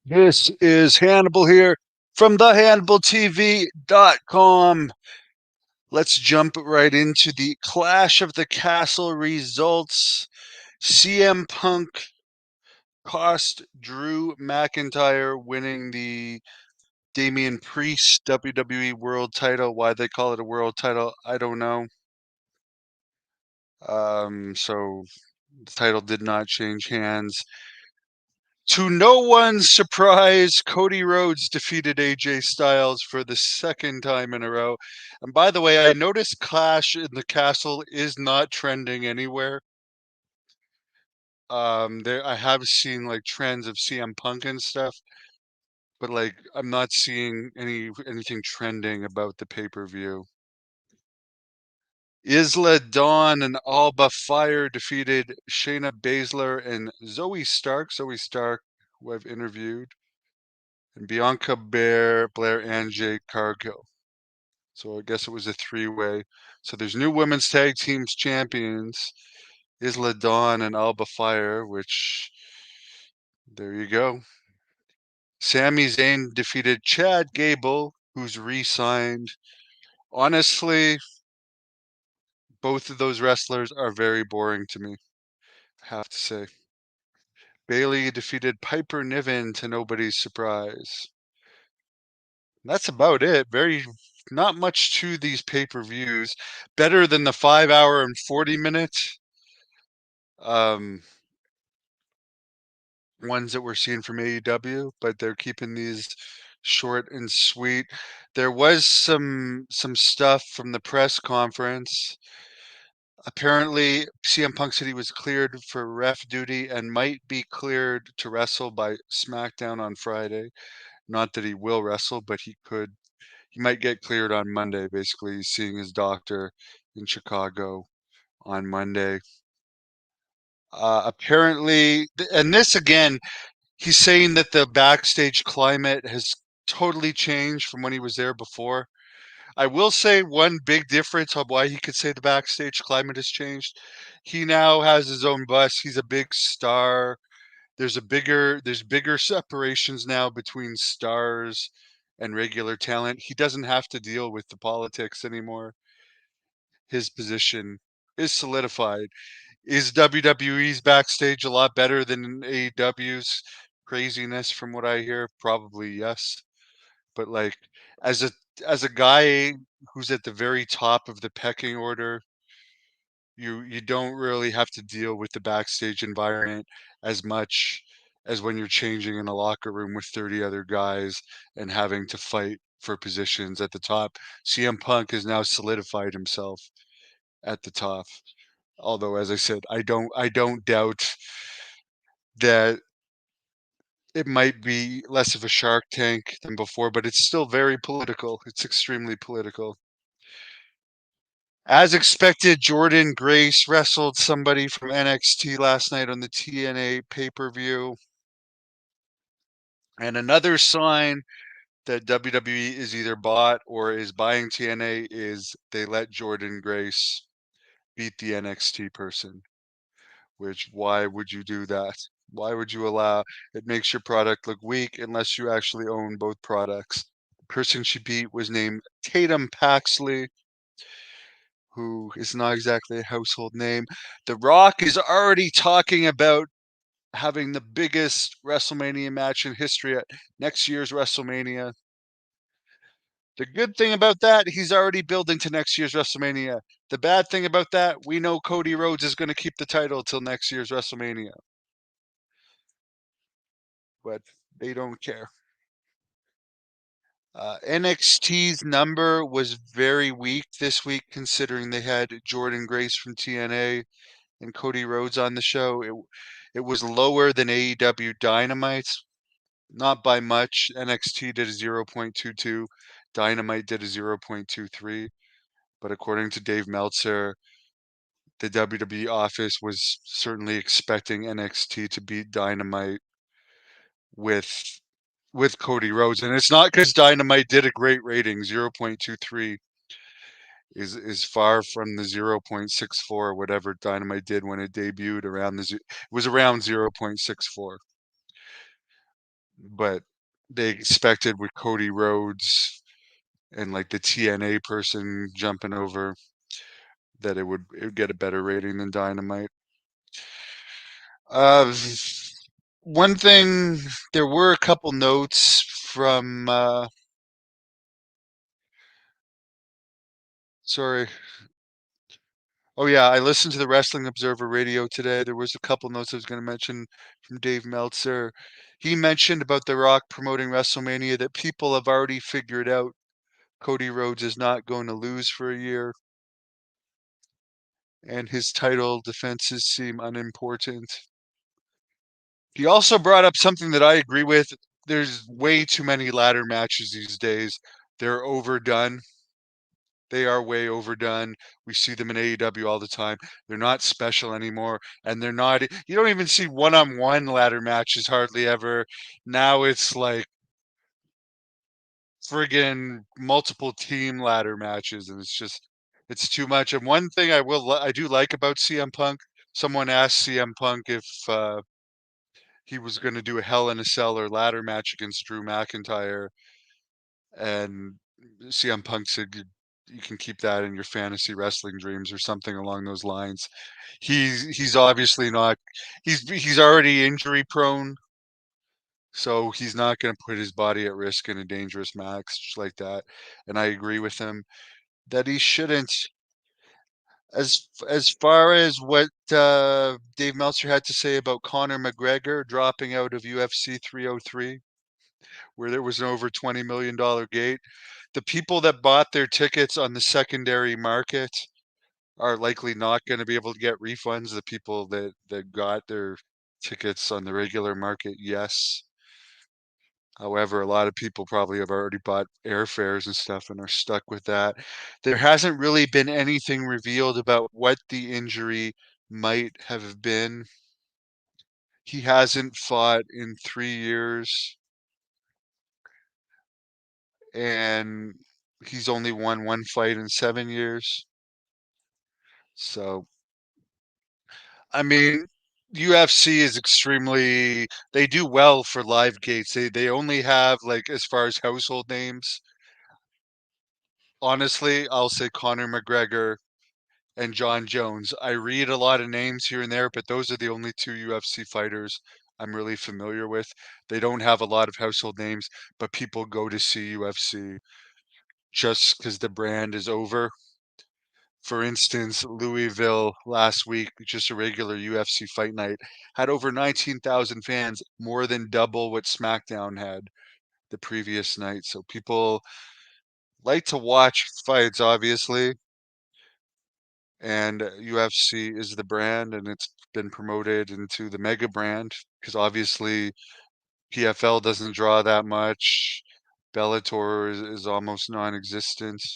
This is Hannibal here from the HannibalTV.com. Let's jump right into the Clash of the Castle results. CM Punk cost Drew McIntyre winning the Damian Priest WWE World title. Why they call it a world title, I don't know. So the title did not change hands. To no one's surprise, Cody Rhodes defeated AJ Styles for the second time in a row. And by the way, I noticed Clash in the Castle is not trending anywhere. There I have seen like trends of CM Punk and stuff, but like I'm not seeing anything trending about the pay-per-view. Isla Dawn and Alba Fire defeated Shayna Baszler and Zoe Stark. Zoe Stark, who I've interviewed, and Bianca Blair, and Jade Cargill. So I guess it was a three-way. So there's new women's tag teams champions, Isla Dawn and Alba Fire, which there you go. Sami Zayn defeated Chad Gable, who's re-signed. Honestly, both of those wrestlers are very boring to me, I have to say. Bailey defeated Piper Niven to nobody's surprise. That's about it. Not much to these pay-per-views. Better than the 5 hour and 40 minute um, ones that we're seeing from AEW, but they're keeping these short and sweet. There was some stuff from the press conference. Apparently, CM Punk said he was cleared for ref duty and might be cleared to wrestle by SmackDown on Friday. Not that he will wrestle, but he might get cleared on Monday. Basically, he's seeing his doctor in Chicago on Monday. Apparently, and this again, he's saying that the backstage climate has totally changed from when he was there before. I will say one big difference on why he could say the backstage climate has changed. He now has his own bus. He's a big star. There's bigger separations now between stars and regular talent. He doesn't have to deal with the politics anymore. His position is solidified. Is WWE's backstage a lot better than AEW's craziness from what I hear? Probably yes. But like as a as a guy who's at the very top of the pecking order, you don't really have to deal with the backstage environment as much as when you're changing in a locker room with 30 other guys and having to fight for positions at the top. CM Punk has now solidified himself at the top. Although, as I said, I don't doubt that it might be less of a Shark Tank than before, but it's still very political. It's extremely political. As expected, Jordan Grace wrestled somebody from NXT last night on the TNA pay-per-view. And another sign that WWE is either bought or is buying TNA is they let Jordan Grace beat the NXT person. Which, why would you do that? Why would you allow it? Makes your product look weak unless you actually own both products. The person she beat was named Tatum Paxley, who is not exactly a household name. The Rock is already talking about having the biggest WrestleMania match in history at next year's WrestleMania. The good thing about that, he's already building to next year's WrestleMania. The bad thing about that, we know Cody Rhodes is going to keep the title till next year's WrestleMania. But they don't care. NXT's number was very weak this week, considering they had Jordan Grace from TNA and Cody Rhodes on the show. It was lower than AEW Dynamite's, not by much. NXT did a 0.22, Dynamite did a 0.23. But according to Dave Meltzer, the WWE office was certainly expecting NXT to beat Dynamite with Cody Rhodes, and it's not because Dynamite did a great rating. 0.23 is far from the 0.64 whatever Dynamite did when it debuted. It was around 0.64. but they expected with Cody Rhodes and like the TNA person jumping over that it would get a better rating than Dynamite. Uh, one thing, there were a couple notes from sorry. Oh yeah, I listened to the Wrestling Observer Radio today. There was a couple notes I was going to mention from Dave Meltzer. He mentioned about The Rock promoting WrestleMania that people have already figured out Cody Rhodes is not going to lose for a year, and his title defenses seem unimportant. He also brought up something that I agree with. There's way too many ladder matches these days. They're overdone. They are way overdone. We see them in AEW all the time. They're not special anymore, and they're not. You don't even see one-on-one ladder matches hardly ever. Now it's like friggin' multiple team ladder matches, and it's too much. And one thing I do like about CM Punk. Someone asked CM Punk if he was going to do a Hell in a Cell or ladder match against Drew McIntyre, and CM Punk said you can keep that in your fantasy wrestling dreams or something along those lines. He's obviously not. He's already injury prone, so he's not going to put his body at risk in a dangerous match like that. And I agree with him that he shouldn't. As far as what Dave Meltzer had to say about Conor McGregor dropping out of UFC 303, where there was an over $20 million gate, the people that bought their tickets on the secondary market are likely not going to be able to get refunds. The people that got their tickets on the regular market, yes. However, a lot of people probably have already bought airfares and stuff and are stuck with that. There hasn't really been anything revealed about what the injury might have been. He hasn't fought in 3 years, and he's only won one fight in 7 years. So, I mean, UFC is extremely, they do well for live gates. They only have, like, as far as household names, honestly, I'll say Conor McGregor and John Jones. I read a lot of names here and there, but those are the only two UFC fighters I'm really familiar with. They don't have a lot of household names, but people go to see UFC just because the brand is over. For instance, Louisville last week, just a regular UFC fight night, had over 19,000 fans, more than double what SmackDown had the previous night. So people like to watch fights, obviously, and UFC is the brand, and it's been promoted into the mega brand because obviously PFL doesn't draw that much. Bellator is almost non-existent.